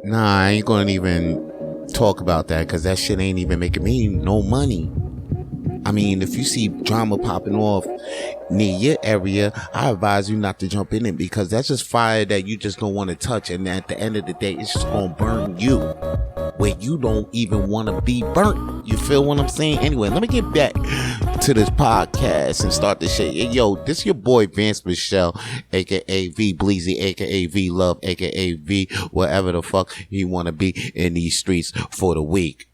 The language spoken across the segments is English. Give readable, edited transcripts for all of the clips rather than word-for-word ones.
Nah, I ain't gonna even talk about that because that shit ain't even making me no money. I mean, if you see drama popping off near your area, I advise you not to jump in it because that's just fire that you just don't want to touch. And at the end of the day, it's just going to burn you where you don't even want to be burnt. You feel what I'm saying? Anyway, let me get back to this podcast and start this shit. Yo, this is your boy Vance Michel, aka V Bleezy, aka V Love, aka V whatever the fuck you want to be in these streets for the week.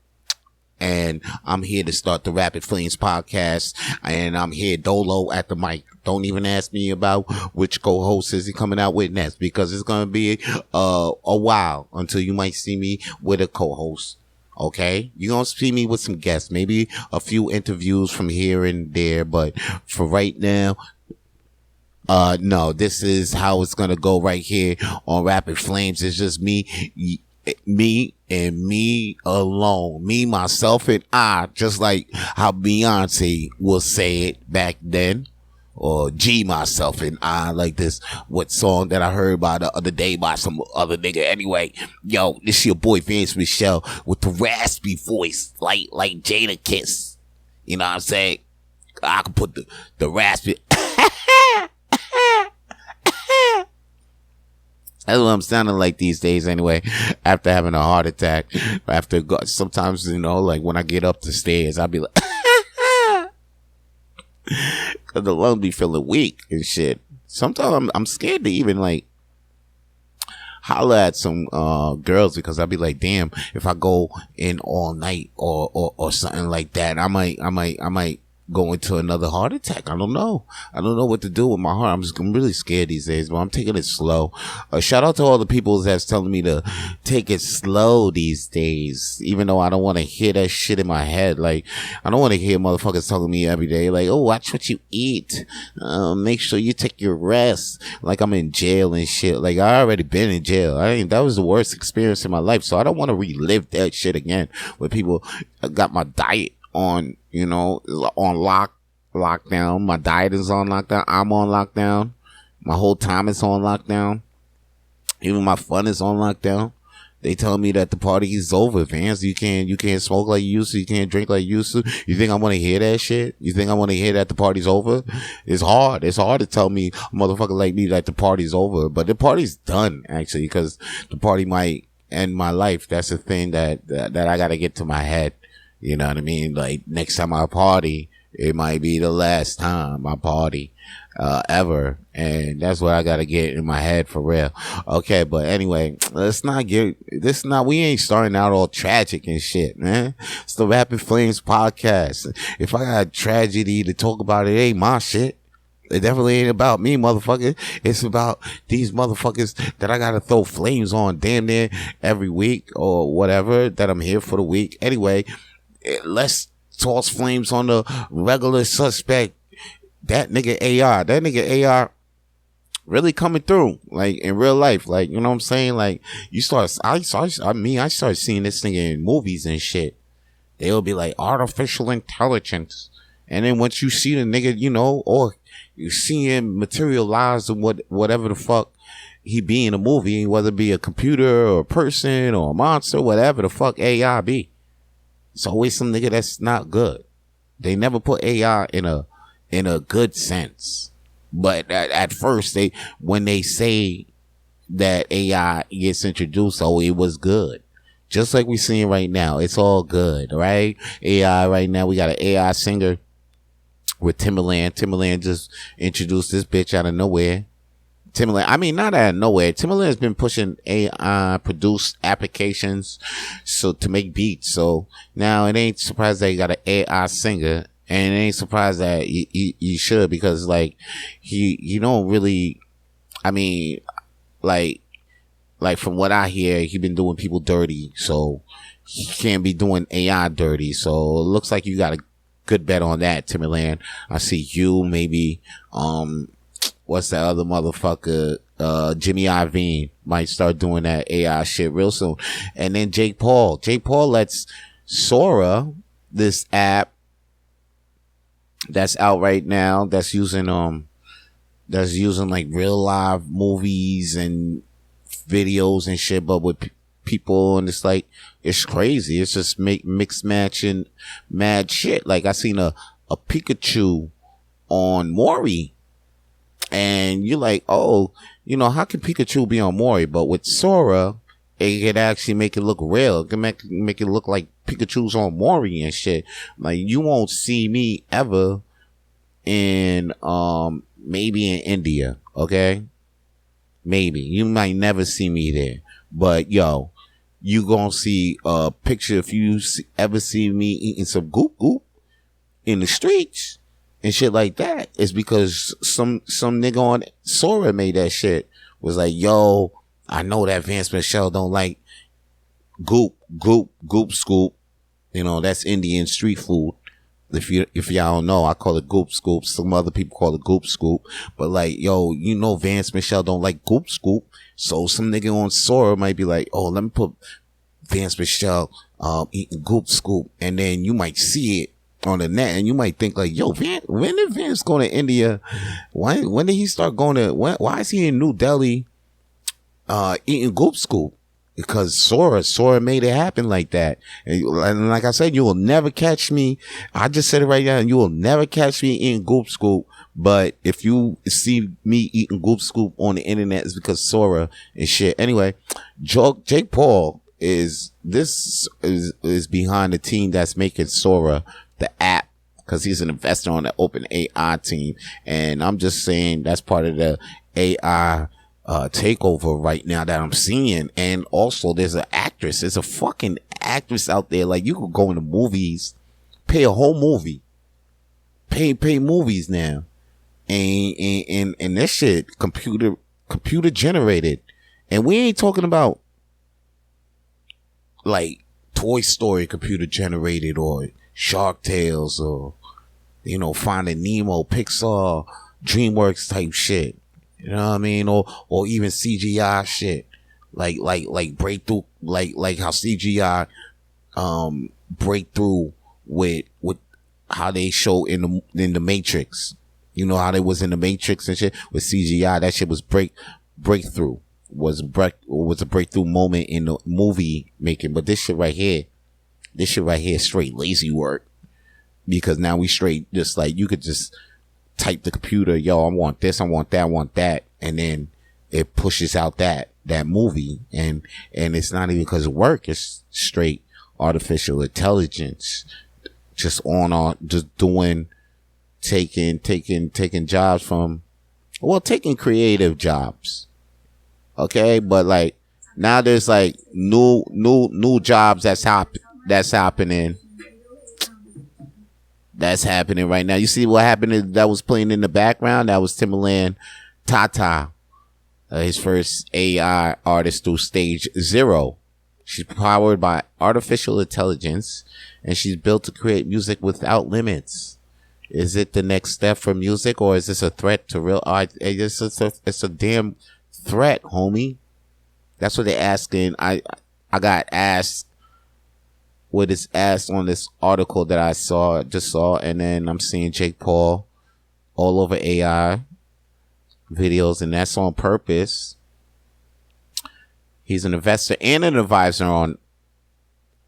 And I'm here to start the Rapid Flames podcast, and I'm here dolo at the mic. Don't even ask me about which co-host is he coming out with next, because it's going to be a while until you might see me with a co-host. Okay, you're going to see me with some guests, maybe a few interviews from here and there, but for right now, no, this is how it's going to go right here on Rapid Flames. It's just me and me alone, me, myself, and I, just like how Beyonce will say it back then, or G, myself, and I, like this, what song that I heard by the other day by some other nigga. Anyway, yo, this your boy Vance Michel with the raspy voice, like Jada Kiss. You know what I'm saying? I can put the raspy. That's what I'm sounding like these days anyway, after having a heart attack. Sometimes, you know, like when I get up the stairs, I'll be like, because the lungs be feeling weak and shit. Sometimes I'm scared to even like holler at some girls, because I'll be like, damn, if I go in all night or something like that, I might go into another heart attack. I don't know what to do with my heart. I'm really scared these days, but I'm taking it slow. Shout out to all the people that's telling me to take it slow these days, even though I don't want to hear that shit in my head. Like, I don't want to hear motherfuckers telling me every day, like, oh, watch what you eat, make sure you take your rest, like I'm in jail and shit. Like, I already been in jail. That was the worst experience in my life, so I don't want to relive that shit again, where people got my diet on, you know, on lockdown. My diet is on lockdown. I'm on lockdown. My whole time is on lockdown. Even my fun is on lockdown. They tell me that the party is over, Vance. You can't smoke like you used to. You can't drink like you used to. You think I want to hear that shit? You think I want to hear that the party's over? It's hard. It's hard to tell me, a motherfucker like me, that the party's over. But the party's done, actually, because the party might end my life. That's the thing that I got to get to my head. You know what I mean? Like, next time I party, it might be the last time I party, ever. And that's what I gotta get in my head for real. Okay, but anyway, we ain't starting out all tragic and shit, man. It's the Rapid Flames podcast. If I got tragedy to talk about, it ain't my shit. It definitely ain't about me, motherfucker. It's about these motherfuckers that I gotta throw flames on damn near every week or whatever, that I'm here for the week. Anyway, let's toss flames on the regular suspect. That nigga AR really coming through, like, in real life. Like, you know what I'm saying? Like, I started seeing this nigga in movies and shit. They'll be like, artificial intelligence. And then once you see the nigga, you know, or you see him materialize in whatever the fuck he be in a movie, whether it be a computer or a person or a monster, whatever the fuck AI be. It's always some nigga that's not good. They never put AI in a good sense. But at first, when they say that AI gets introduced, oh, it was good. Just like we're seeing right now, it's all good, right? AI right now, we got an AI singer with Timbaland. Timbaland just introduced this bitch out of nowhere. Not out of nowhere. Timbaland's been pushing AI produced applications to make beats. So now it ain't surprised that he got an AI singer, and it ain't surprised that he should, because like he don't really, like from what I hear, he been doing people dirty, so he can't be doing AI dirty. So it looks like you got a good bet on that, Timbaland. I see you, maybe what's that other motherfucker? Jimmy Iovine might start doing that AI shit real soon. And then Jake Paul. Jake Paul lets Sora, this app that's out right now, that's using like real live movies and videos and shit, but with people, and it's like, it's crazy. It's just mix matching mad shit. Like, I seen a Pikachu on Maury, and you're like, oh, you know, how can Pikachu be on Maury? But with Sora, it could actually make it look real. It can make it look like Pikachu's on Maury and shit. Like, you won't see me ever in, maybe in India, okay? Maybe. You might never see me there. But, yo, you gonna see a picture if you ever see me eating some goop goop in the streets and shit like that. It's because some nigga on Sora made that shit. Was like, yo, I know that Vance Michel don't like goop scoop. You know, that's Indian street food. If y'all don't know, I call it goop scoop. Some other people call it goop scoop. But like, yo, you know Vance Michel don't like goop scoop. So some nigga on Sora might be like, oh, let me put Vance Michel eating goop scoop. And then you might see it on the net and you might think like, yo, when did Vance go to India? When did he start going to, why is he in New Delhi eating goop scoop? Because Sora made it happen like that. And like I said, you will never catch me. I just said it right now. You will never catch me eating goop scoop. But if you see me eating goop scoop on the internet, it's because Sora and shit. Anyway, Jake Paul is behind the team that's making Sora the app, because he's an investor on the Open AI team. And I'm just saying that's part of the AI takeover right now that I'm seeing. And also there's a fucking actress out there. Like, you could go into movies, pay a whole movie, pay movies now, and this shit computer generated. And we ain't talking about like Toy Story computer generated or Shark Tales or, you know, Finding Nemo, Pixar, DreamWorks type shit. You know what I mean? Or even CGI shit. Like breakthrough, like how CGI, breakthrough with how they show in the Matrix. You know how they was in the Matrix and shit with CGI. That shit was breakthrough. Was a breakthrough moment in the movie making. But this shit right here is straight lazy work. Because now we straight, just like, you could just type the computer, yo, I want this, I want that, I want that, and then it pushes out that movie, and it's not even because of work, it's straight artificial intelligence, just doing, taking jobs from, well, taking creative jobs, okay, but like, now there's like new jobs that's happening. That's happening right now. You see what happened that was playing in the background? That was Timbaland Tata, his first AI artist through Stage Zero. She's powered by artificial intelligence, and she's built to create music without limits. Is it the next step for music, or is this a threat to real art? It's a damn threat, homie. That's what they're asking. I got asked what is asked on this article that I just saw, and then I'm seeing Jake Paul all over AI videos, and that's on purpose. He's an investor and an advisor on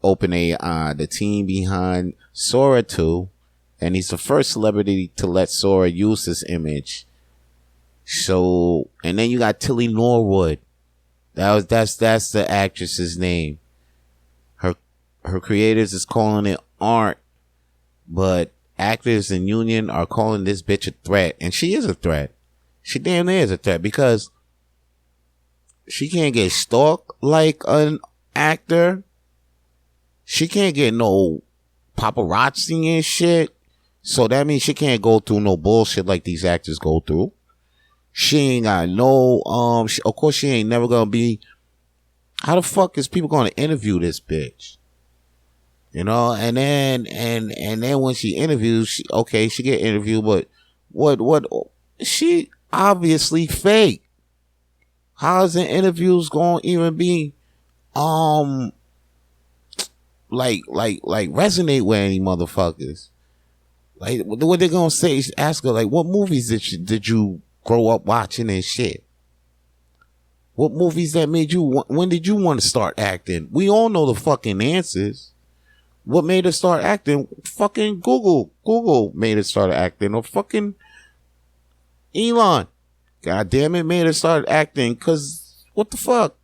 OpenAI, the team behind Sora 2, and he's the first celebrity to let Sora use his image. So, and then you got Tilly Norwood. That's the actress's name. Her creators is calling it art, but actors in union are calling this bitch a threat. And she is a threat. She damn near is a threat, because she can't get stalked like an actor. She can't get no paparazzi and shit. So that means she can't go through no bullshit like these actors go through. She ain't got no, of course she ain't never gonna be, how the fuck is people gonna interview this bitch? You know, and then when she interviews, she get interviewed, but what, she obviously fake. How's the interviews gonna even be, like resonate with any motherfuckers? Like, what they gonna say? Ask her, like, what movies did you grow up watching and shit? What movies that made you, when did you want to start acting? We all know the fucking answers. What made us start acting? Fucking Google made us start acting. Or fucking Elon. God damn it, made us start acting. Cause what the fuck?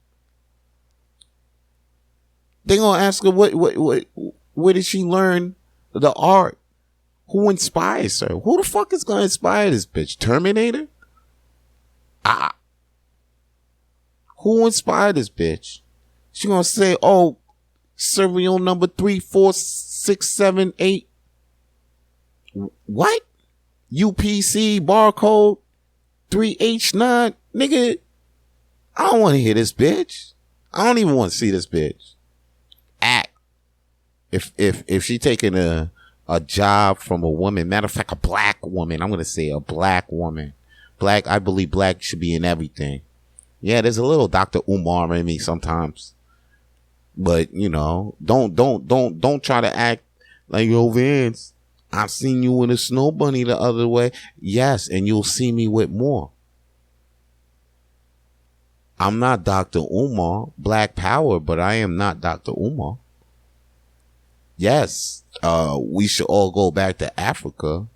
They gonna ask her where did she learn the art? Who inspires her? Who the fuck is gonna inspire this bitch? Terminator? Who inspired this bitch? She gonna say, oh, serial number 34678. What? UPC barcode 3H9? Nigga, I don't want to hear this bitch. I don't even want to see this bitch act. If she taking a job from a woman, matter of fact, a black woman, I'm gonna say a black woman. Black, I believe black should be in everything. Yeah, there's a little Dr. Umar in me sometimes. But, you know, don't try to act like, yo, Vance, I've seen you in a snow bunny the other way. Yes, and you'll see me with more. I'm not Dr. Umar, Black Power, but I am not Dr. Umar. Yes, we should all go back to Africa,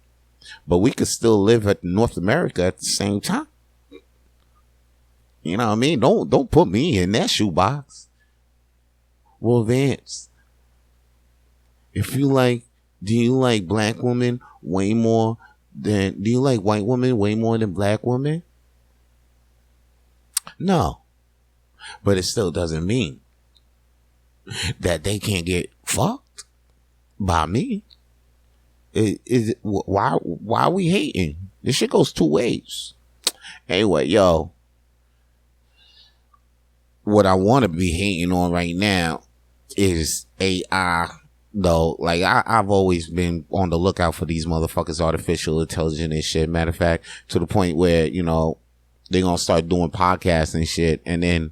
but we could still live at North America at the same time. You know what I mean? Don't put me in that shoebox. Well, Vance, do you like black women way more than, do you like white women way more than black women? No. But it still doesn't mean that they can't get fucked by me. Why are we hating? This shit goes two ways. Anyway, yo, what I want to be hating on right now is AI, though. Like, I've always been on the lookout for these motherfuckers, artificial intelligence and shit. Matter of fact, to the point where, you know, they're going to start doing podcasts and shit. And then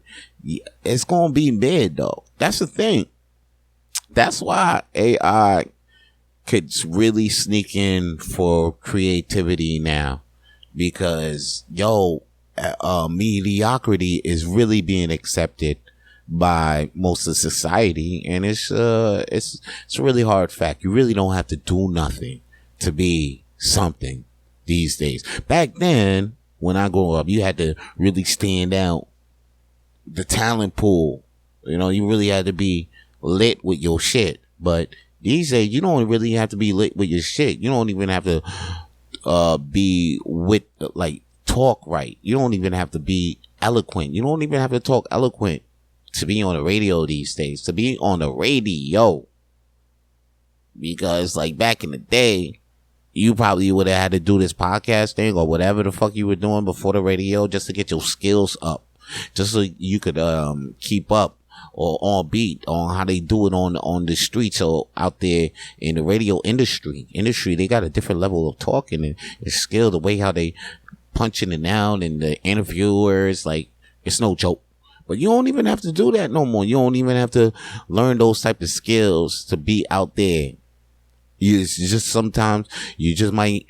it's going to be mid, though. That's the thing. That's why AI could really sneak in for creativity now. Because, yo, mediocrity is really being accepted by most of society, and it's a really hard fact. You really don't have to do nothing to be something these days. Back then, when I grew up, you had to really stand out. The talent pool, you know, you really had to be lit with your shit. But these days, you don't really have to be lit with your shit. You don't even have to be with, like, talk right. You don't even have to be eloquent. You don't even have to talk eloquent to be on the radio these days. To be on the radio. Because, like, back in the day, you probably would have had to do this podcast thing or whatever the fuck you were doing before the radio just to get your skills up. Just so you could keep up or on beat on how they do it on the streets or out there in the radio industry. They got a different level of talking and skill, the way how they punching it down, and the interviewers, like, it's no joke. But you don't even have to do that no more. You don't even have to learn those type of skills to be out there. It's just sometimes you just might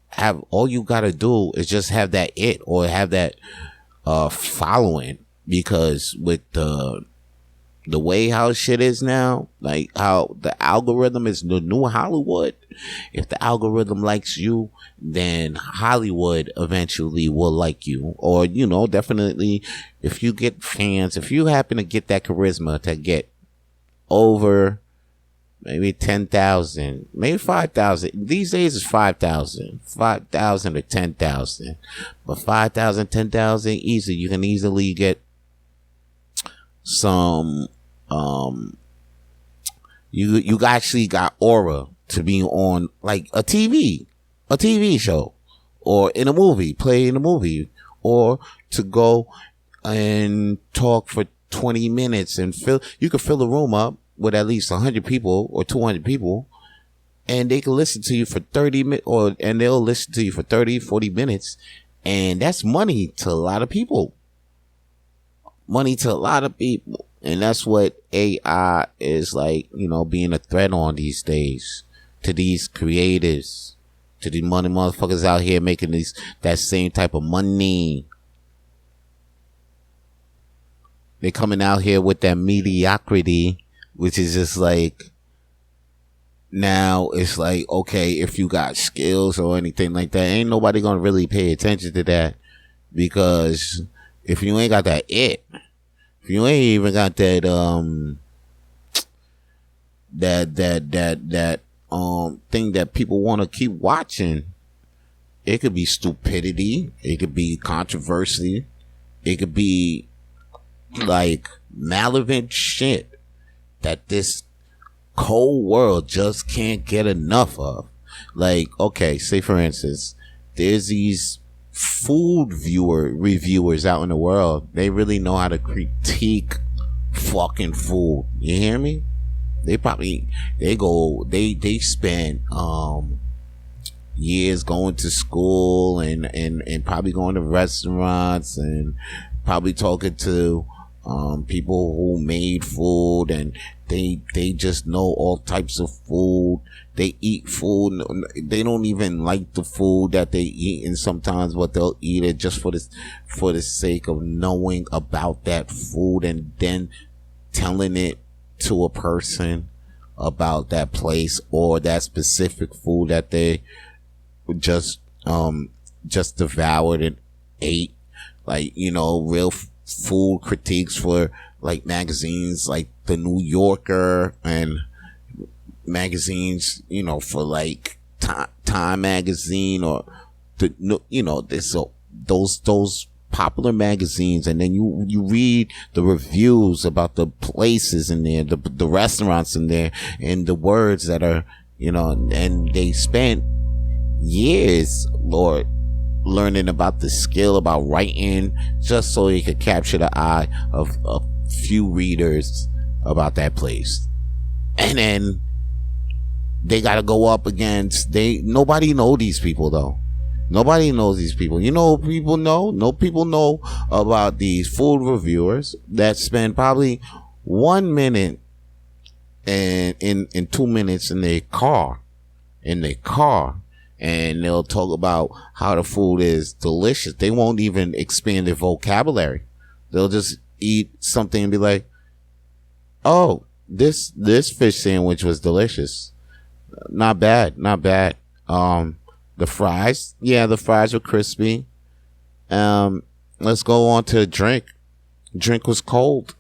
have, all you gotta do is just have that it, or have that following. Because with the way how shit is now, like how the algorithm is the new Hollywood. If the algorithm likes you, then Hollywood eventually will like you. Or, you know, definitely if you get fans, if you happen to get that charisma to get over maybe 10,000, maybe 5,000. These days it's 5,000 or 10,000. But 5,000, 10,000, easy. You can easily get some, you actually got aura to be on, like, a TV show, or in a movie, play in a movie, or to go and talk for 20 minutes and you could fill a room up with at least 100 people or 200 people, and they can listen to you for 30 minutes, and they'll listen to you for 30, 40 minutes. And that's money to a lot of people. And that's what AI is, like, you know, being a threat on these days to these creators, to the money motherfuckers out here making that same type of money. They coming out here with that mediocrity, which is just like, now it's like, okay, if you got skills or anything like that, ain't nobody gonna really pay attention to that, because if you ain't got that if you ain't even got that thing that people want to keep watching, it could be stupidity, it could be controversy, it could be like malevolent shit that this cold world just can't get enough of. Like, okay, say for instance, there's these food reviewers out in the world. They really know how to critique fucking food. You hear me? They spend years going to school and probably going to restaurants and probably talking to people who made food, and they just know all types of food. They eat food. They don't even like the food that they eat, and sometimes but they'll eat it just for the sake of knowing about that food, and then telling it to a person about that place or that specific food that they just devoured and ate. Like, you know, real food critiques for like magazines like the New Yorker and magazines, you know, for like Time magazine or the, you know, this, so those popular magazines, and then you read the reviews about the places in there, the restaurants in there, and the words that are, you know, and they spent years, Lord, learning about the skill about writing just so he could capture the eye of a few readers about that place. And then they gotta go up against, nobody know these people though. Nobody knows these people. You know who people know? No people know about these food reviewers that spend probably 1 minute and in 2 minutes in their car, and they'll talk about how the food is delicious. They won't even expand their vocabulary. They'll just eat something and be like, oh, this fish sandwich was delicious. Not bad. The fries, the fries were crispy. Let's go on to drink. Drink was cold.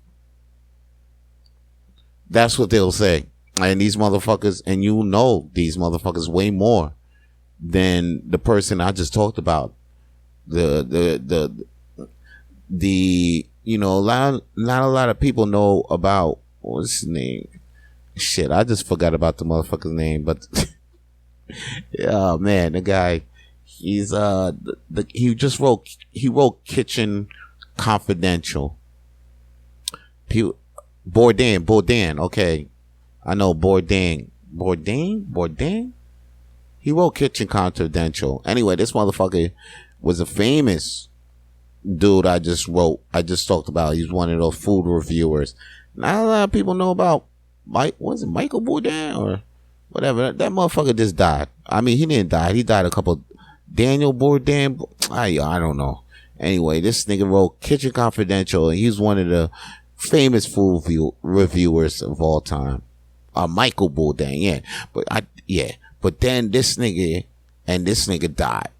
That's what they'll say. And these motherfuckers, and you know these motherfuckers way more than the person I just talked about. The you know, not a lot of people know about, what's his name? Shit, I just forgot about the motherfucker's name, but oh man, the guy, he's he wrote Kitchen Confidential. Bourdain, okay. I know Bourdain. He wrote Kitchen Confidential. Anyway, this motherfucker was a famous dude I just talked about. He's one of those food reviewers. Not a lot of people know about was it Michael Bourdain or whatever? That motherfucker just died. I mean, he didn't die. He died a couple. Daniel Bourdain. I don't know. Anyway, this nigga wrote Kitchen Confidential, and he's one of the famous food reviewers of all time. Michael Bourdain, yeah. But then this nigga died.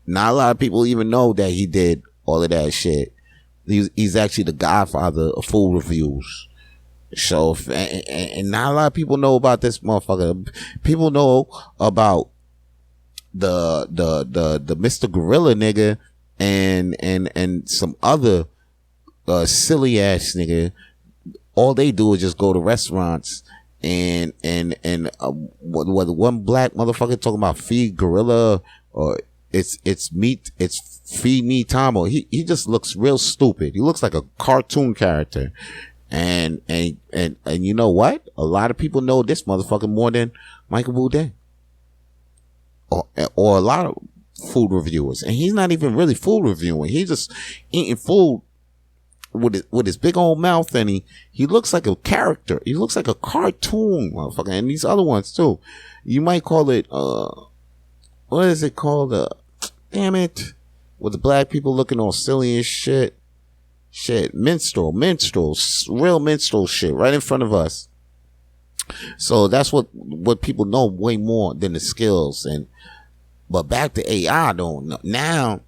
Not a lot of people even know that he did all of that shit. He's actually the godfather of food reviews. So, and not a lot of people know about this motherfucker. People know about the Mr. Gorilla nigga and some other silly ass nigga. All they do is just go to restaurants and what one black motherfucker talking about feed gorilla, or it's meat, it's feed me Tomo. He just looks real stupid. He looks like a cartoon character. And you know what? A lot of people know this motherfucker more than Michael Bourdain. Or a lot of food reviewers. And he's not even really food reviewing. He's just eating food with his big old mouth, and he looks like a character. He looks like a cartoon motherfucker. And these other ones too. You might call it what is it called? Damn it. With the black people looking all silly as shit. shit, minstrel, real minstrel shit right in front of us. So that's what people know way more than the skills. But back to AI though, now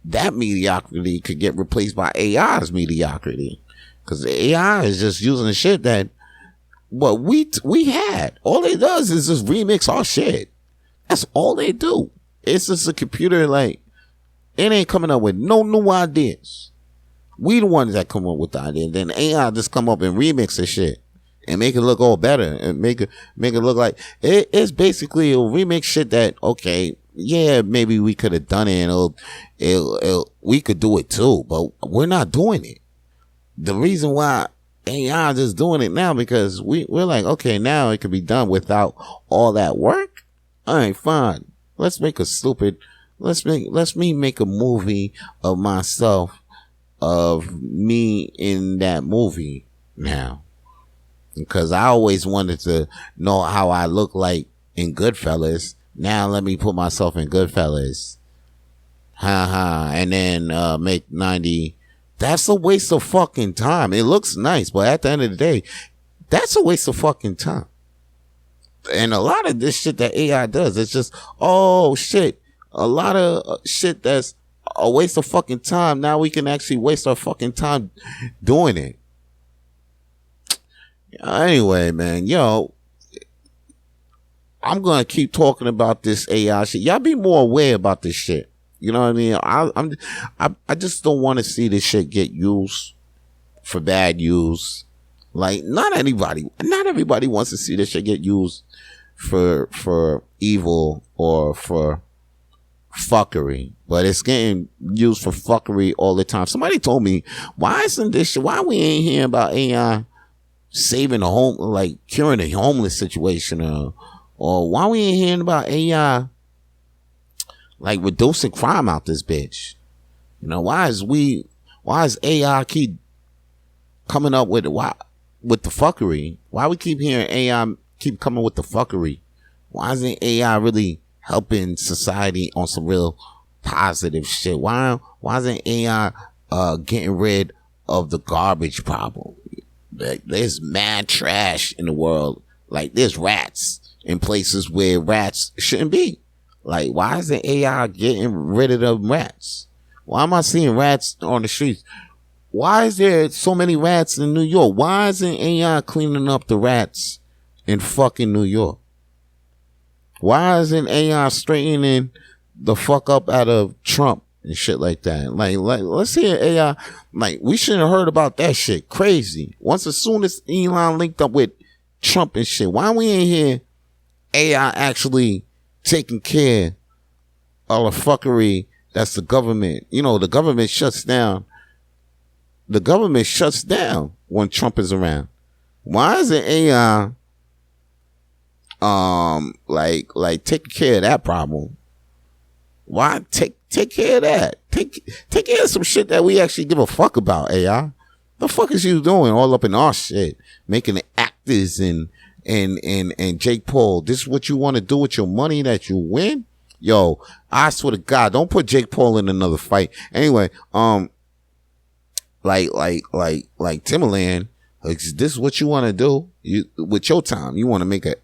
that mediocrity could get replaced by AI's mediocrity, because AI is just using the shit that what we had. All it does is just remix our shit. That's all they do. It's just a computer, like, it ain't coming up with no new ideas. We the ones that come up with the idea. Then AI just come up and remix the shit and make it look all better and make it look like it's basically a remix shit that, okay, yeah, maybe we could have done it and we could do it too, but we're not doing it. The reason why AI is just doing it now because we're like, okay, now it could be done without all that work. All right, fine. Let's make me make a movie of myself, of me in that movie now. Because I always wanted to know how I look like in Goodfellas. Now let me put myself in Goodfellas. And then make 90. That's a waste of fucking time. It looks nice, but at the end of the day, that's a waste of fucking time. And a lot of this shit that AI does, it's just, oh shit, a lot of shit that's a waste of fucking time. Now we can actually waste our fucking time doing it. Anyway, man, yo, I'm gonna keep talking about this AI shit. Y'all be more aware about this shit. You know what I mean? I just don't want to see this shit get used for bad use. Like, not everybody wants to see this shit get used for evil or for fuckery, but it's getting used for fuckery all the time. Somebody told me, why we ain't hearing about AI saving a home, like curing a homeless situation, or why we ain't hearing about AI like reducing crime out this bitch? You know, why is AI keep coming up with the fuckery? Why we keep hearing AI keep coming with the fuckery? Why isn't AI really helping society on some real positive shit? Why isn't AI getting rid of the garbage problem? Like, there's mad trash in the world. Like, there's rats in places where rats shouldn't be. Like, why isn't AI getting rid of the rats? Why am I seeing rats on the streets? Why is there so many rats in New York? Why isn't AI cleaning up the rats in fucking New York? Why isn't AI straightening the fuck up out of Trump and shit like that? Like let's hear AI. Like, we shouldn't have heard about that shit. Crazy. As soon as Elon linked up with Trump and shit, why we ain't hear AI actually taking care of the fuckery that's the government? You know, the government shuts down. The government shuts down when Trump is around. Why isn't AI like taking care of that problem? Why take care of that? Take care of some shit that we actually give a fuck about, AI. The fuck is you doing all up in our shit? Making the actors and Jake Paul. This is what you want to do with your money that you win? Yo, I swear to God, don't put Jake Paul in another fight. Anyway, like Timberland, this is what you want to do with your time. You want to make a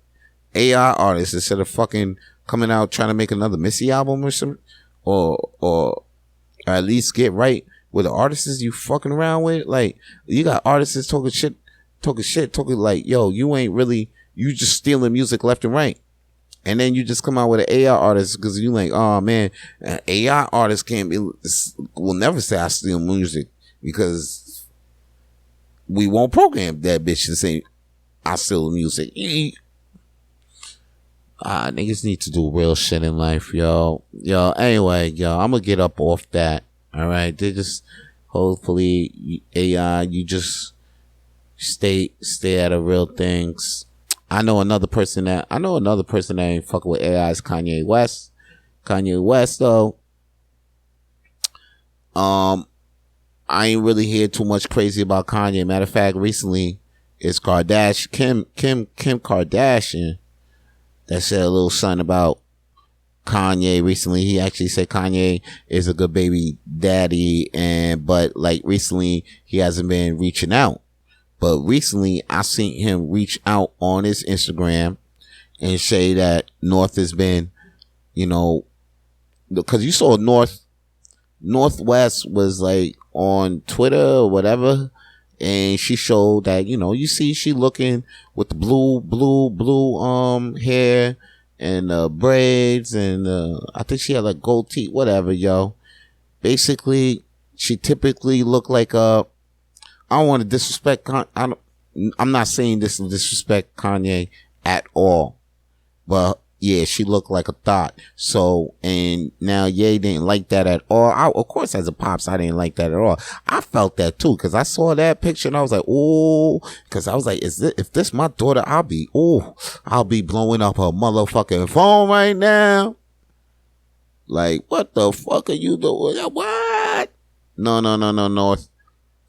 AI artist instead of fucking coming out trying to make another Missy album or something, or at least get right with the artists you fucking around with. Like, you got artists talking like, yo, you just stealing music left and right. And then you just come out with an AI artist because you like, oh man, an AI artist will never say I steal music, because we won't program that bitch to say I steal music. Niggas need to do real shit in life, yo. Anyway, I'm gonna get up off that. All right, they just, hopefully AI, you just stay out of real things. I know another person that ain't fucking with AI is Kanye West. Kanye West, though, I ain't really hear too much crazy about Kanye. Matter of fact, recently it's Kim Kardashian that said a little something about Kanye recently. He actually said Kanye is a good baby daddy, but like recently he hasn't been reaching out. But recently I seen him reach out on his Instagram and say that North has been, you know, because you saw Northwest was like on Twitter or whatever, and she showed that, you know, you see she looking with the blue hair and braids, and I think she had like gold teeth, whatever, yo. Basically, she typically look like I don't want to disrespect. I'm not saying this to disrespect Kanye at all, but yeah, she looked like a thought. So, and now Ye didn't like that at all. Of course, as a pops, I didn't like that at all. I felt that too, because I saw that picture and I was like, oh, because I was like, if this my daughter, I'll be blowing up her motherfucking phone right now. Like, what the fuck are you doing? What? No. North.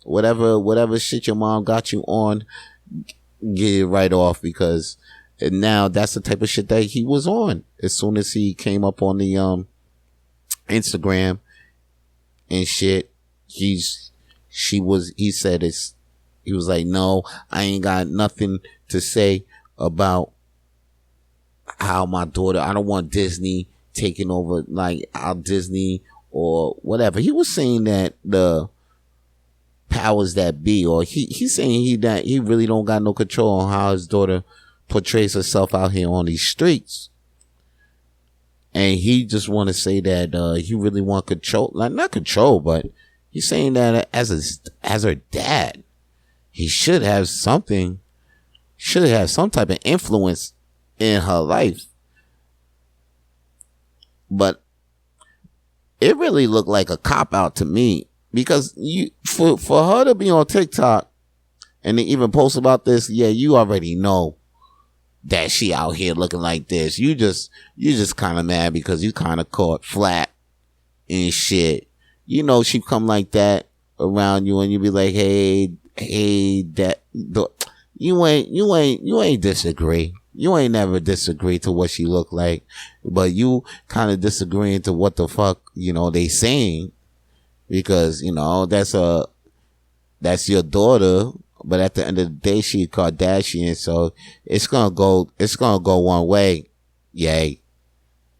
Whatever shit your mom got you on, get it right off, because and now that's the type of shit that he was on as soon as he came up on the Instagram and shit. He was like, no, I ain't got nothing to say about how my daughter, I don't want Disney taking over like our Disney or whatever. He was saying that the powers that be, or he's saying that he really don't got no control on how his daughter portrays herself out here on these streets, and he just want to say that he really want control, like not control, but he's saying that as her dad, he should have some type of influence in her life. But it really looked like a cop out to me, because for her to be on TikTok and to even post about this, yeah, you already know that she out here looking like this. You just kind of mad because you kind of caught flat and shit. You know she come like that around you, and you be like, hey, that you ain't disagree. You ain't never disagree to what she look like, but you kind of disagreeing to what the fuck, you know, they saying, because, you know, that's your daughter. But at the end of the day, she a Kardashian, so it's gonna go one way. Yay.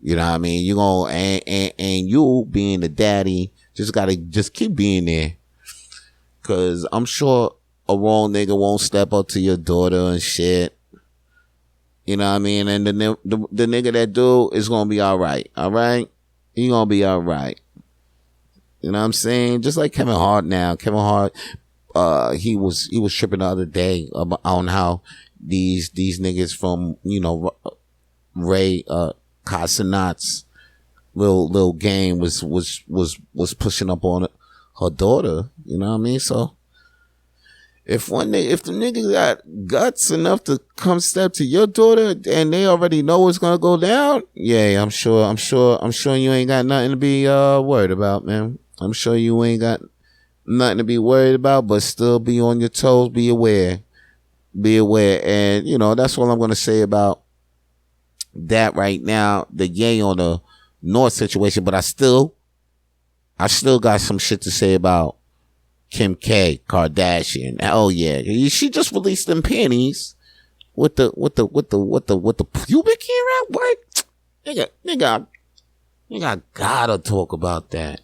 You know what I mean? You gonna, and you being the daddy, just keep being there. Cause I'm sure a wrong nigga won't step up to your daughter and shit. You know what I mean? And the nigga that do is gonna be alright. Alright? He gonna be alright. You know what I'm saying? Just like Kevin Hart now. Kevin Hart, he was tripping the other day on how these niggas from, you know, Ray Casanat's little game was pushing up on her daughter. You know what I mean? So if the nigga got guts enough to come step to your daughter and they already know what's gonna go down, yeah, I'm sure you ain't got nothing to be worried about, man. I'm sure you ain't got nothing to be worried about, but still be on your toes, be aware. And, you know, that's what I'm going to say about that right now, the Ye on the North situation. But I still got some shit to say about Kim K Kardashian. Oh yeah, she just released them panties with the pubic hair out. What? Nigga, I gotta talk about that.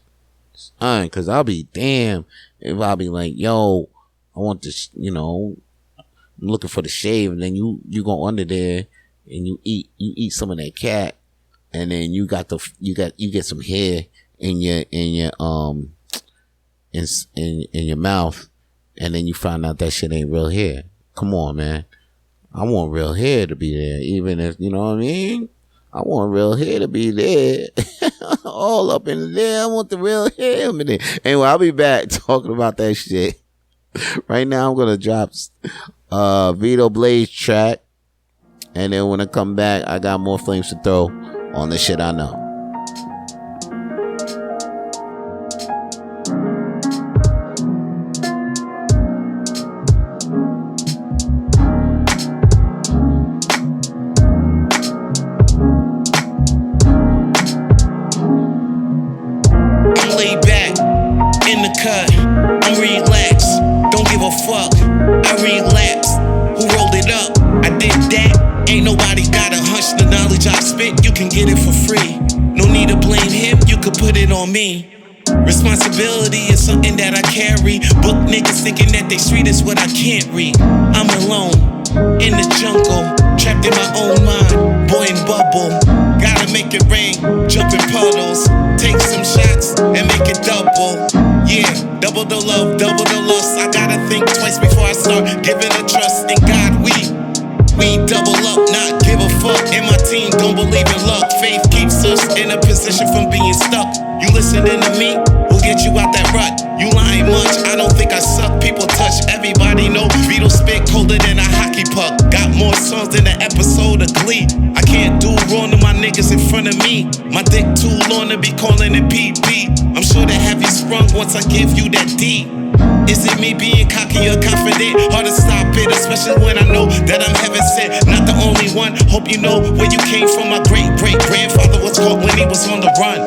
Cause I'll be damn if I'll be like, yo, I want this, you know, I'm looking for the shave, and then you go under there and you eat some of that cat, and then you get some hair in your mouth, and then you find out that shit ain't real hair. Come on, man. I want real hair to be there, even if, you know what I mean? I want real hair to be there. All up in there. I want the real hair in there. Anyway, I'll be back talking about that shit. Right now, I'm going to drop Vito Blaze track. And then when I come back, I got more flames to throw on the shit I know. that. Ain't nobody got a hunch. The knowledge I spit, you can get it for free. No need to blame him, you could put it on me. Responsibility is something that I carry. Book niggas thinking that they street is what I can't read. I'm alone, in the jungle, trapped in my own mind, boy in bubble. Gotta make it rain, jump in puddles, take some shots and make it double. Yeah, double the love, double the loss. I gotta think twice before I start giving a trust in God. We double up, not give a fuck. And my team don't believe in luck. Faith keeps us in a position from being stuck. You listening to me, we'll get you out that rut. You lying much, I don't think I suck. People touch, everybody know Vito spit colder than a hockey puck. Got more songs than an episode of Glee. I can't do wrong to my niggas in front of me. My dick too long to be calling it PP. I'm sure that have you sprung once I give you that D. Is it me being cocky or confident? Hard to stop it, especially when I know that I'm heaven sent. Not the only one, hope you know where you came from. My great-great-grandfather was caught when he was on the run.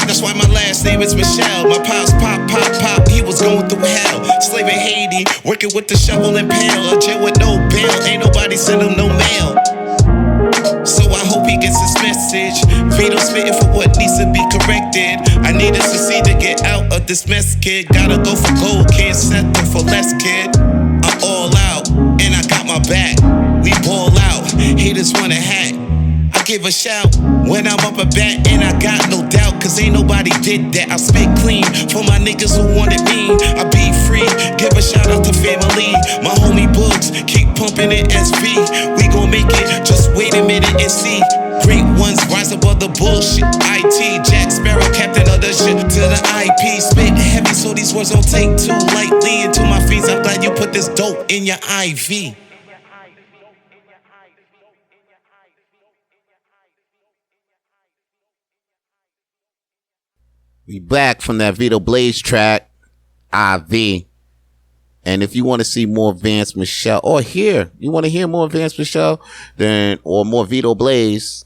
That's why my last name is Michel. My pops pop, he was going through hell. Slave in Haiti, working with the shovel and pail. A jail with no bail, ain't nobody send him no mail. So I hope he gets this message. Vito spitting for what needs to be corrected. I need to succeed to get out of this mess, kid. Gotta go for gold, can't settle for less, kid. I'm all out, and I got my back. We ball out, haters want a hat. I give a shout when I'm up a bat, and I got no doubt, cause ain't nobody did that. I spit clean for my niggas who wanted me. I be free, give a shout out to family. My homie Books, keep pumping it SV. We gon' make it, just wait a minute and see. Great ones rise above the bullshit. IT, Jack Sparrow, captain of the shit. To the IP, spit heavy so these words don't take too lightly. And to my fiends, I'm glad you put this dope in your IV. We back from that Vito Blaze track, IV. And if you want to see more Vance Michel, or you want to hear more Vance Michel, or more Vito Blaze,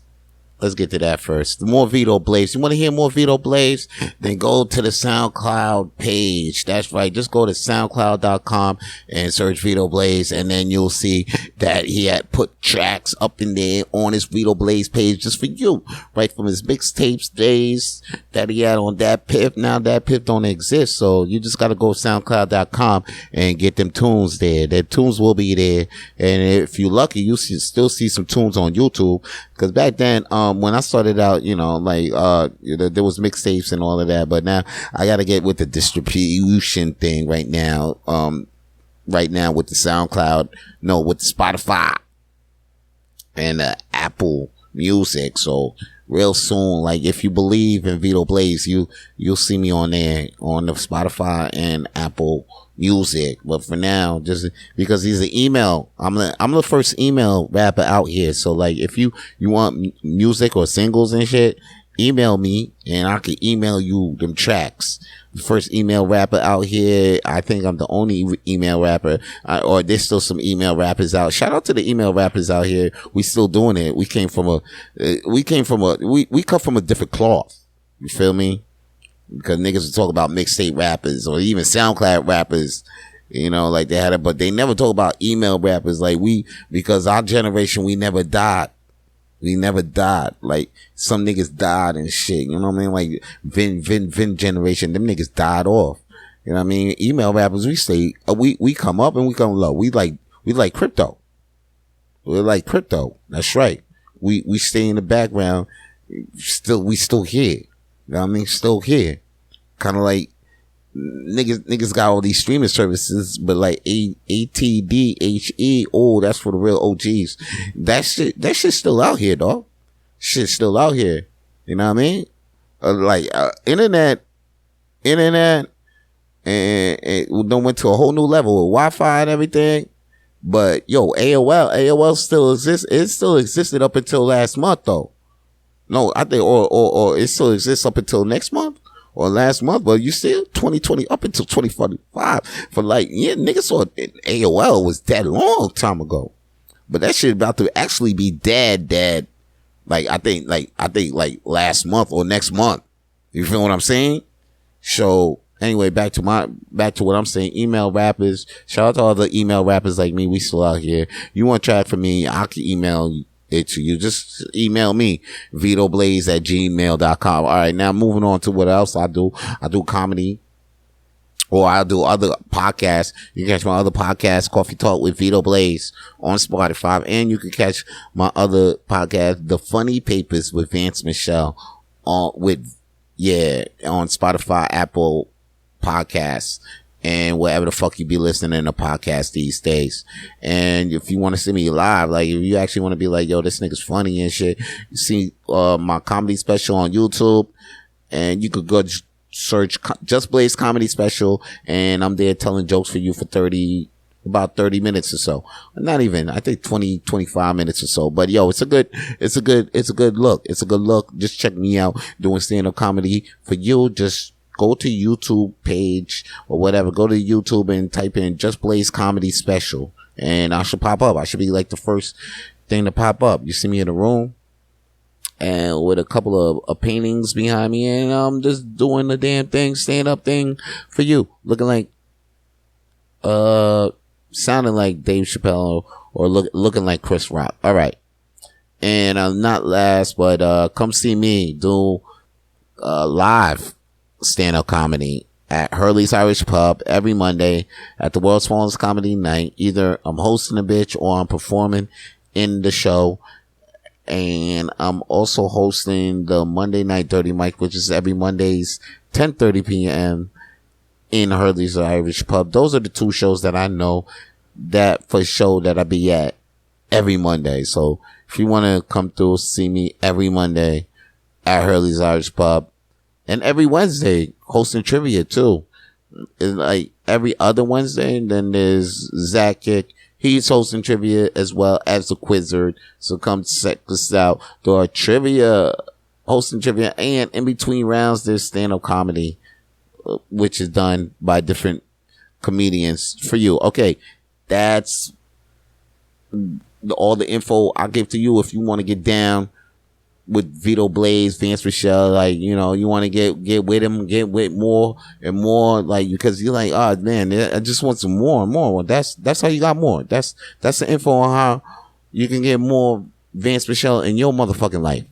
let's get to that first. More Vito Blaze. You want to hear more Vito Blaze? Then go to the SoundCloud page. That's right. Just go to soundcloud.com and search Vito Blaze, and then you'll see that he had put tracks up in there on his Vito Blaze page just for you, right from his mixtapes days that he had on Dat Piff. Now Dat Piff don't exist, so you just got to go to soundcloud.com and get them tunes there. Their tunes will be there, and if you're lucky, you still see some tunes on YouTube. Because back then, when I started out, there was mixtapes and all of that, but now I gotta get with the distribution thing right now. Right now with the SoundCloud, with the Spotify and Apple Music. So real soon, like if you believe in Vito Blaze, you'll see me on there on the Spotify and Apple Music. But for now, just because he's an email, I'm the first email rapper out here. So like if you want music or singles and shit, email me and I can email you them tracks. The first email rapper out here. I think I'm the only email rapper, or there's still some email rappers out. Shout out to the email rappers out here. We still doing it. We come from a different cloth. You feel me? Because niggas would talk about mixtape rappers or even SoundCloud rappers, like they had it, but they never talk about email rappers because our generation, we never died. We never died. Like some niggas died and shit. You know what I mean? Like Vin generation, them niggas died off. You know what I mean? Email rappers, we come up and we come low. We like crypto. We're like crypto. That's right. We stay in the background. We still here. You know what I mean? Still here. Kind of like niggas got all these streaming services, but like ATDHE, that's for the real OGs. That shit's still out here, dog. Shit's still out here. You know what I mean? Internet, and it went to a whole new level with Wi-Fi and everything. But AOL still exists. It still existed up until last month, though. No, I think, or it still exists up until next month or last month, but you still 2020 up until 2045 for niggas thought AOL was that long time ago, but that shit about to actually be dead. I think last month or next month. You feel what I'm saying? So Anyway, back to what I'm saying. Email rappers. Shout out to all the email rappers like me. We still out here. You want track from me? I can email it to you. Just email me, vitoblaze@gmail.com. All right, now moving on to what else I do. I do comedy, or I'll do other podcasts. You can catch my other podcast, Coffee Talk with Vito Blaze, on Spotify, and you can catch my other podcast, The Funny Papers with Vance Michel, on Spotify, Apple Podcasts, and wherever the fuck you be listening to podcasts these days. And if you want to see me live, like if you actually want to be like, yo, this nigga's funny and shit, you see my comedy special on YouTube, and you could go search Just Blaze Comedy Special, and I'm there telling jokes for you for about 30 minutes or so. Not even, I think 25 minutes or so. But yo, it's a good look. It's a good look. Just check me out doing stand-up comedy for you. Just go to YouTube page or whatever. Go to YouTube and type in Just Blaze Comedy Special, and I should pop up. I should be like the first thing to pop up. You see me in the room, and with a couple of paintings behind me, and I'm just doing the damn thing, stand-up thing for you. Looking like, sounding like Dave Chappelle, or looking like Chris Rock. All right. And not last, but come see me do live stand-up comedy at Hurley's Irish Pub every Monday at the world's smallest comedy night. Either I'm hosting a bitch or I'm performing in the show. And I'm also hosting the Monday Night Dirty Mic, which is every Mondays, 10:30 p.m. in Hurley's Irish Pub. Those are the two shows that I know that for sure that I be at every Monday. So if you want to come through, see me every Monday at Hurley's Irish Pub. And every Wednesday, hosting trivia too. It's like every other Wednesday. And then there's Zach Kick. He's hosting trivia as well as the Quizzard. So come check us out. There are trivia, hosting trivia, and in between rounds, there's stand-up comedy, which is done by different comedians for you. Okay. That's all the info I give to you. If you want to get down with Vito Blaze, Vance Michel, like, you know, you want to get with him, get with more and more, like, because you're like, oh man, I just want some more and more. Well, that's how you got more. That's the info on how you can get more Vance Michel in your motherfucking life.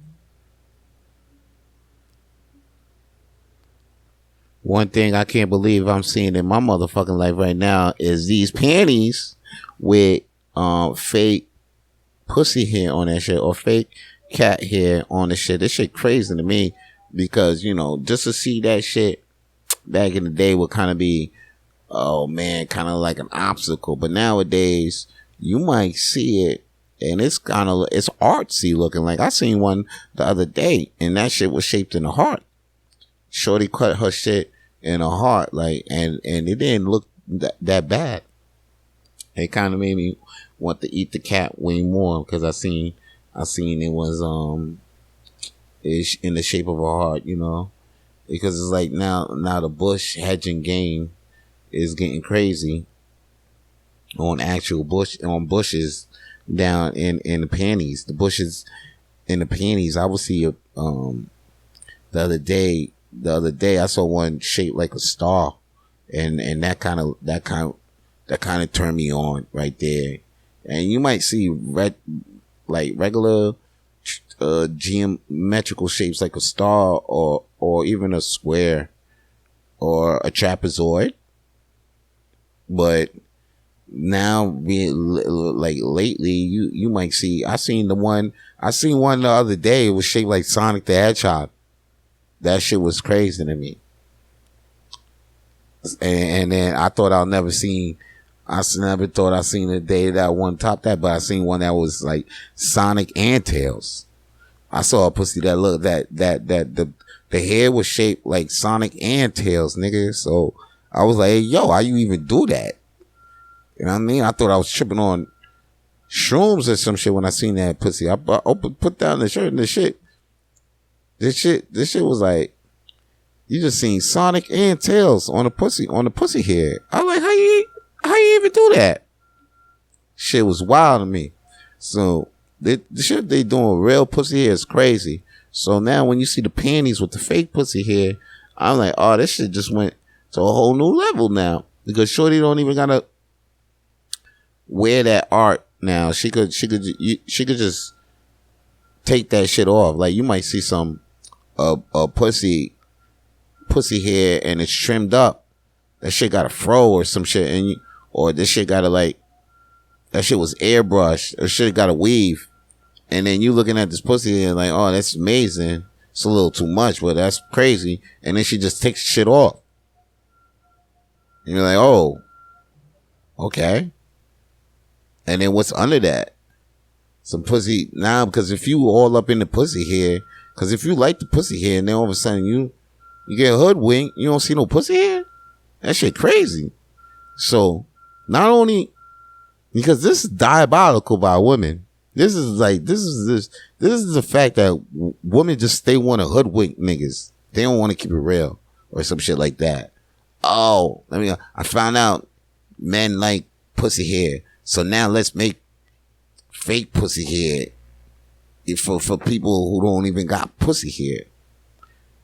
One thing I can't believe I'm seeing in my motherfucking life right now is these panties with fake pussy hair on that shit, or fake cat hair on the shit. This shit crazy to me, because, you know, just to see that shit back in the day would kind of be, oh man, kind of like an obstacle. But nowadays you might see it and it's artsy looking. Like I seen one the other day and that shit was shaped in a heart. Shorty cut her shit in a heart, like, and it didn't look that bad. It kind of made me want to eat the cat way more, because I seen it was it's in the shape of a heart, you know, because it's like now the bush hedging game is getting crazy on bushes down in the panties. The bushes in the panties. I would see the other day I saw one shaped like a star, and that kind of turned me on right there. And you might see regular geometrical shapes like a star, or even a square or a trapezoid. But now lately you might see, I seen one the other day. It was shaped like Sonic the Hedgehog. That shit was crazy to me. And then I thought I never thought I seen a day that one top that, but I seen one that was like Sonic and Tails. I saw a pussy that looked that the hair was shaped like Sonic and Tails, nigga. So I was like, hey, yo, how you even do that? You know what I mean? I thought I was tripping on shrooms or some shit when I seen that pussy. I put down the shirt and the shit. This shit was like, you just seen Sonic and Tails on the pussy hair. I was like, how you even do that? Shit was wild to me. So the shit they doing real pussy hair is crazy. So now when you see the panties with the fake pussy hair, I'm like, oh, this shit just went to a whole new level now because shorty don't even gotta wear that art now. She could just take that shit off. Like you might see some a pussy hair and it's trimmed up. That shit got a fro or some shit, and or this shit got that shit was airbrushed or shit got a weave, and then you looking at this pussy and like, oh, that's amazing. It's a little too much, but that's crazy. And then she just takes shit off, and you're like, oh, okay. And then what's under that? Some pussy now, because if you all up in the pussy hair, because if you like the pussy hair, and then all of a sudden you get hoodwinked, you don't see no pussy hair. That shit crazy. So not only because this is diabolical by women. This is the fact that women just they want to hoodwink niggas. They don't want to keep it real or some shit like that. Oh, I found out men like pussy hair, so now let's make fake pussy hair for people who don't even got pussy hair.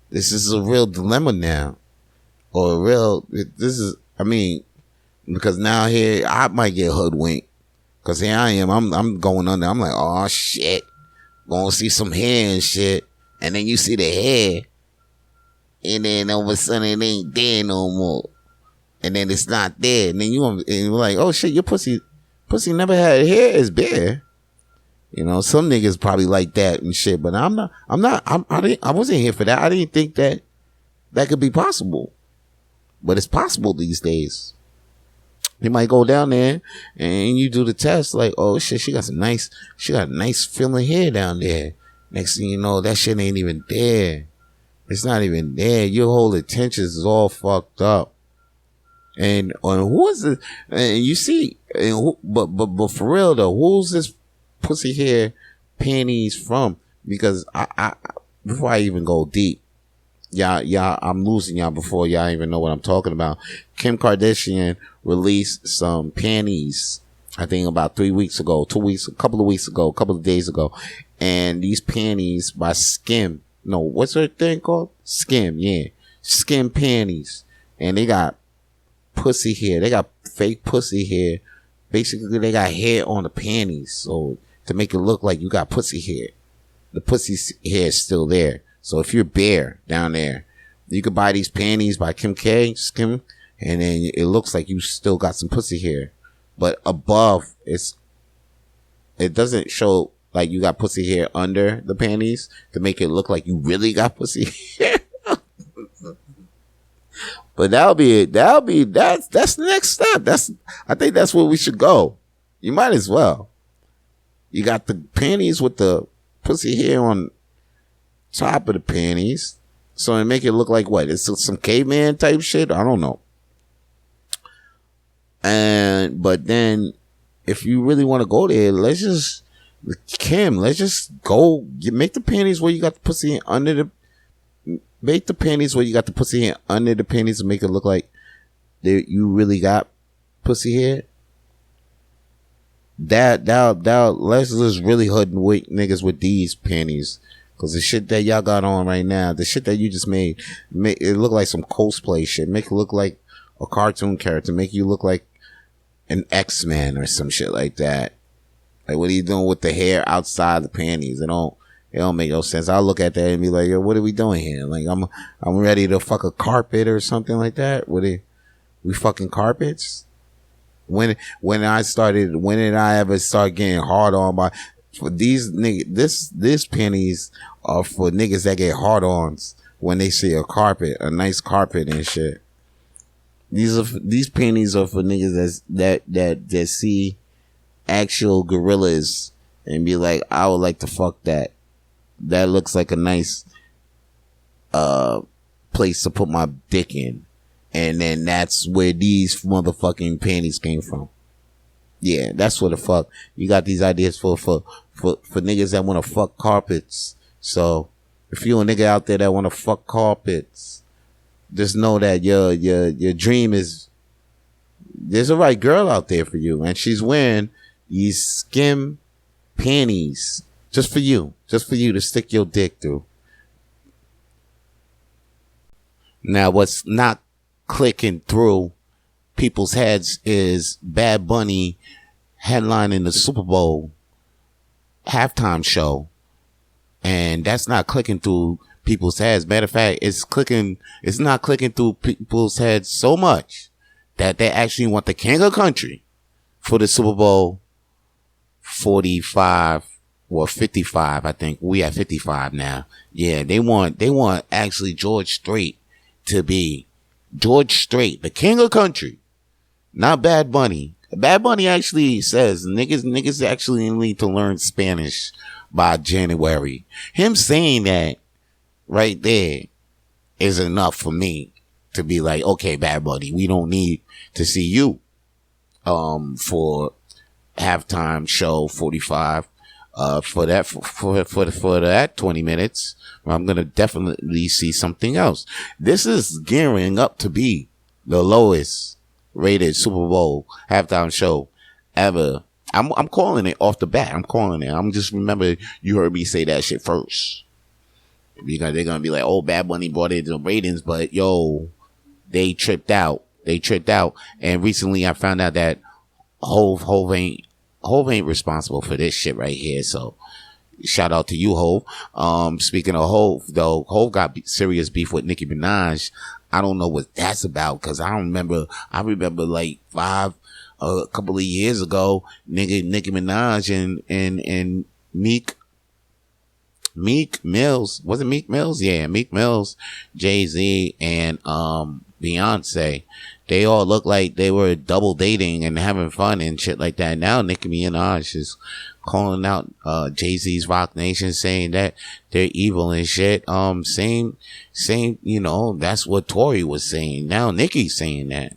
This is a real dilemma now. Because now here I might get hoodwinked. Cause here I am, I'm going under. I'm like, oh shit, gonna see some hair and shit, and then you see the hair, and then all of a sudden it ain't there no more, and then it's not there, and then you're like, oh shit, your pussy never had hair, it's bare. You know, some niggas probably like that and shit, but I wasn't here for that. I didn't think that could be possible. But it's possible these days. You might go down there and you do the test like, oh shit, she got nice feeling hair down there. Next thing you know, that shit ain't even there. It's not even there. Your whole intentions is all fucked up. And who is it? And you see, but for real though, who's this pussy hair panties from? Because I before I even go deep, y'all, I'm losing y'all before y'all even know what I'm talking about. Kim Kardashian released some panties, I think about 3 weeks ago, a couple of days ago. And these panties by Skim. No, what's her thing called? Skim, yeah. Skim panties. And they got pussy hair. They got fake pussy hair. Basically, they got hair on the panties. So to make it look like you got pussy hair. The pussy hair is still there. So if you're bare down there, you could buy these panties by Skim, and then it looks like you still got some pussy hair. But above, it doesn't show like you got pussy hair under the panties to make it look like you really got pussy hair. But that's the next step. I think that's where we should go. You might as well. You got the panties with the pussy hair on top of the panties, so it make it look like what? It's some caveman type shit. I don't know. But then, if you really want to go there, let's just go make the panties where you got the pussy under the. Make the panties where you got the pussy hair under the panties and make it look like you really got pussy hair. That let's just really hoodwink niggas with these panties. Cause the shit that y'all got on right now, the shit that you just made it look like some cosplay shit. Make it look like a cartoon character. Make you look like an X-Men or some shit like that. Like, what are you doing with the hair outside the panties? It don't make no sense. I'll look at that and be like, yo, what are we doing here? Like, I'm ready to fuck a carpet or something like that. We fucking carpets? When did I ever start getting hard on by, for these niggas, this panties are for niggas that get hard-ons when they see a carpet, a nice carpet and shit. These panties are for niggas that see actual gorillas and be like, I would like to fuck that. That looks like a nice place to put my dick in. And then that's where these motherfucking panties came from. Yeah, that's what the fuck. You got these ideas for niggas that want to fuck carpets. So if you a nigga out there that want to fuck carpets, just know that your dream is, there's a right girl out there for you, and she's wearing these skim panties just for you to stick your dick through. Now, what's not clicking through people's heads is Bad Bunny headlining the Super Bowl halftime show. And that's not clicking through people's heads. Matter of fact, it's not clicking through people's heads so much that they actually want the king of country for the Super Bowl 45 or 55. I think we at 55 now. Yeah, they want actually George Strait to be George Strait, the king of country, not Bad Bunny. Bad Bunny actually says niggas actually need to learn Spanish by January. Him saying that right there is enough for me to be like, okay, Bad Bunny, we don't need to see you for halftime show 45 for that 20 minutes. I'm gonna definitely see something else. This is gearing up to be the lowest rated Super Bowl halftime show ever. I'm calling it off the bat. I'm calling it. I'm just remember you heard me say that shit first. Because they're gonna be like, oh, Bad Bunny brought in the ratings, but yo, they tripped out. And recently I found out that Hove ain't responsible for this shit right here. So shout out to you, Hove. Speaking of Hove, though, Hove got serious beef with Nicki Minaj. I don't know what that's about, cause I remember like a couple of years ago, Nicki Minaj and Meek Mills, was it Meek Mills? Yeah, Meek Mills, Jay-Z, and Beyonce. They all look like they were double dating and having fun and shit like that. Now Nicki Minaj is calling out Jay-Z's Roc Nation, saying that they're evil and shit. Same, you know, that's what Tory was saying. Now Nicki's saying that.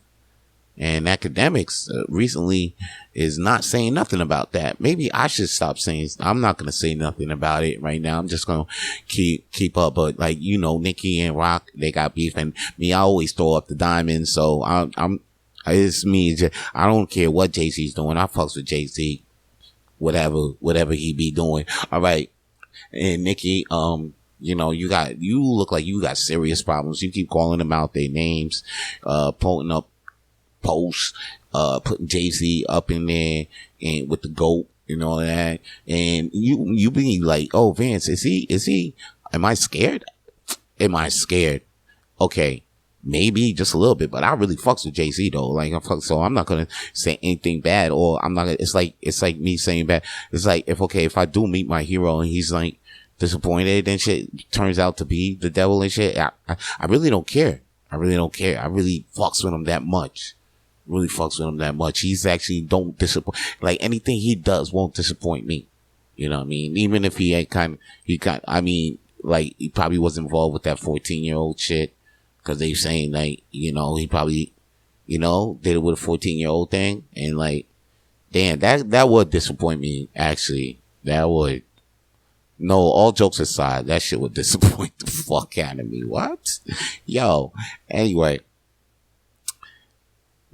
And academics recently is not saying nothing about that. Maybe I should stop saying. I'm not gonna say nothing about it right now. I'm just gonna keep up. But like, you know, Nicki and Roc, they got beef, and me, I always throw up the diamond. So it's me. I don't care what Jay-Z's doing. I fucks with Jay-Z, whatever he be doing. All right, and Nicki, you know, you look like you got serious problems. You keep calling them out their names, pulling up posts, putting Jay-Z up in there and with the GOAT and all that. And you be like, oh, Vance, is he, am I scared? Okay. Maybe just a little bit, but I really fucks with Jay-Z though. Like, so I'm not gonna say anything bad, or I'm not gonna, it's like me saying bad. It's like, if I do meet my hero and he's like disappointed and shit, turns out to be the devil and shit, I really don't care. I really fucks with him that much. He's actually don't disappoint. Like, anything he does won't disappoint me. You know what I mean? Even if he he probably was involved with that 14-year-old shit, cause they saying like, you know, he probably, you know, did it with a 14-year-old thing, and like, damn, that would disappoint me, actually. That would. No, all jokes aside, that shit would disappoint the fuck out of me. What? Yo, anyway.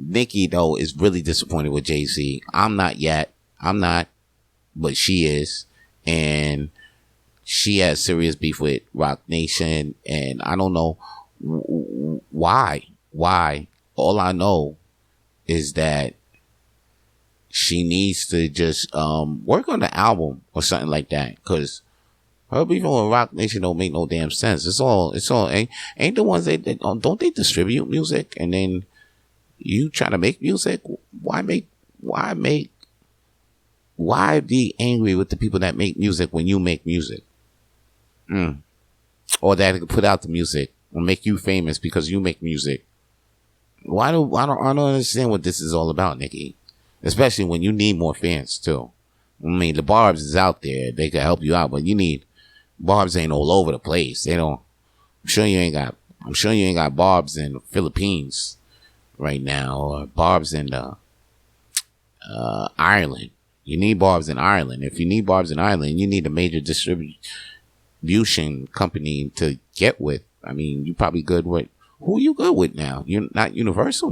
Nicki, though, is really disappointed with Jay-Z. I'm not, but she is. And she has serious beef with Roc Nation. And I don't know why. All I know is that she needs to just work on the album or something like that. Because her beef with Roc Nation don't make no damn sense. It's all ain't the ones that don't they distribute music, and then you try to make music? Why be angry with the people that make music when you make music? Or that put out the music or make you famous because you make music? I don't understand what this is all about, Nikki. Especially when you need more fans too. I mean, the Barbs is out there. They can help you out, but Barbs ain't all over the place. I'm sure you ain't got Barbs in the Philippines right now, or Barbs in Ireland. You need Barbs in Ireland. If you need Barbs in Ireland, you need a major distribution company to get with. I mean, you probably good with, who you good with now? You're not Universal?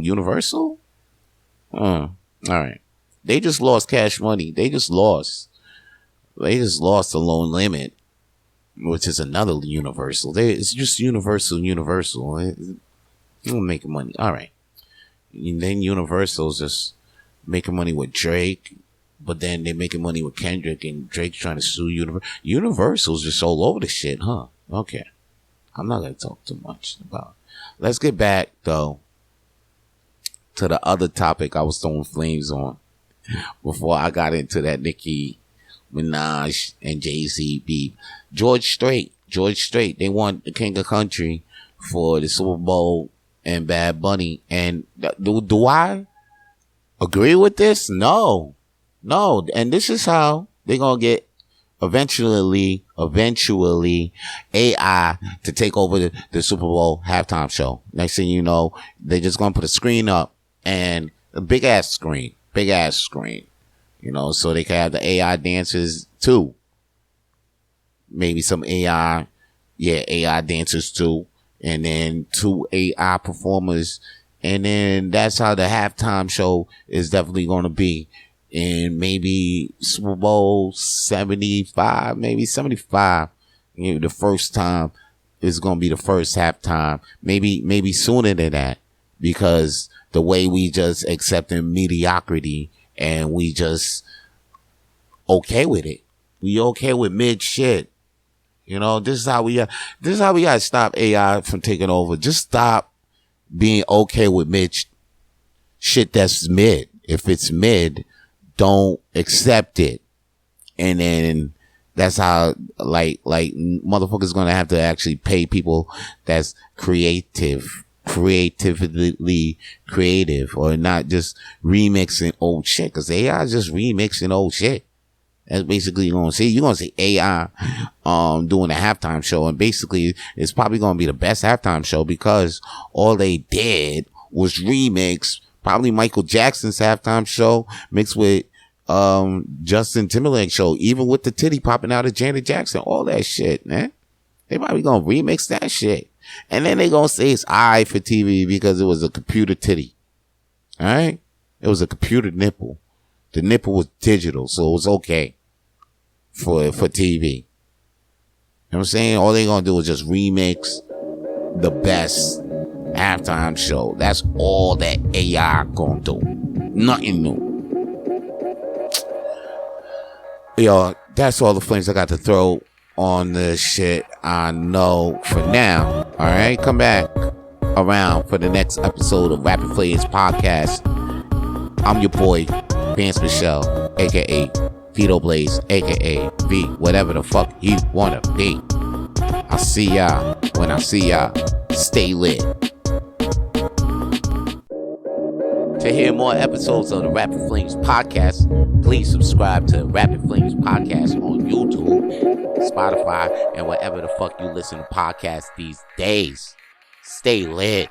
All right. They just lost Cash Money. They just lost the Loan Limit, which is another Universal. It's just Universal. You're making money. All right. And then Universal's just making money with Drake, but then they're making money with Kendrick, and Drake's trying to sue Universal. Universal's just all over the shit, huh? Okay. I'm not going to talk too much about it. Let's get back, though, to the other topic I was throwing flames on before I got into that Nikki Minaj and Jay-Z beef. George Strait. They want the King of Country for the Super Bowl and Bad Bunny. And do I agree with this? No. And this is how they're going to get eventually AI to take over the Super Bowl halftime show. Next thing you know, they're just going to put a screen up, and a big ass screen, you know, so they can have the AI dancers too. Maybe some AI dancers too. And then 2 AI performers. And then that's how the halftime show is definitely going to be. And maybe Super Bowl 75, maybe 75. You know, the first time is going to be the first halftime. Maybe sooner than that. Because the way we just accepting mediocrity and we just okay with it. We okay with mid shit. You know, this is how we got to stop AI from taking over. Just stop being okay with mid shit that's mid. If it's mid, don't accept it. And then that's how like motherfuckers gonna have to actually pay people that's creatively creative, or not just remixing old shit, because AI is just remixing old shit. That's basically you're gonna see AI doing a halftime show, and basically it's probably gonna be the best halftime show because all they did was remix probably Michael Jackson's halftime show mixed with Justin Timberlake's show, even with the titty popping out of Janet Jackson, all that shit, man. They probably gonna remix that shit. And then they gonna say it's I for TV because it was a computer titty. Alright? It was a computer nipple. The nipple was digital, so it was okay for TV. You know what I'm saying? All they gonna do is just remix the best halftime show. That's all that AI gonna do. Nothing new. Yo, that's all the flames I got to throw on this shit. I know for now. Alright, come back around for the next episode of Rapid Flames Podcast. I'm your boy, Vance Michel, aka Vito Blaze, aka V, whatever the fuck you wanna be. I'll see y'all when I see y'all. Stay lit. To hear more episodes of the Rapid Flames Podcast, please subscribe to Rapid Flames Podcast on YouTube, Spotify, and wherever the fuck you listen to podcasts these days. Stay lit.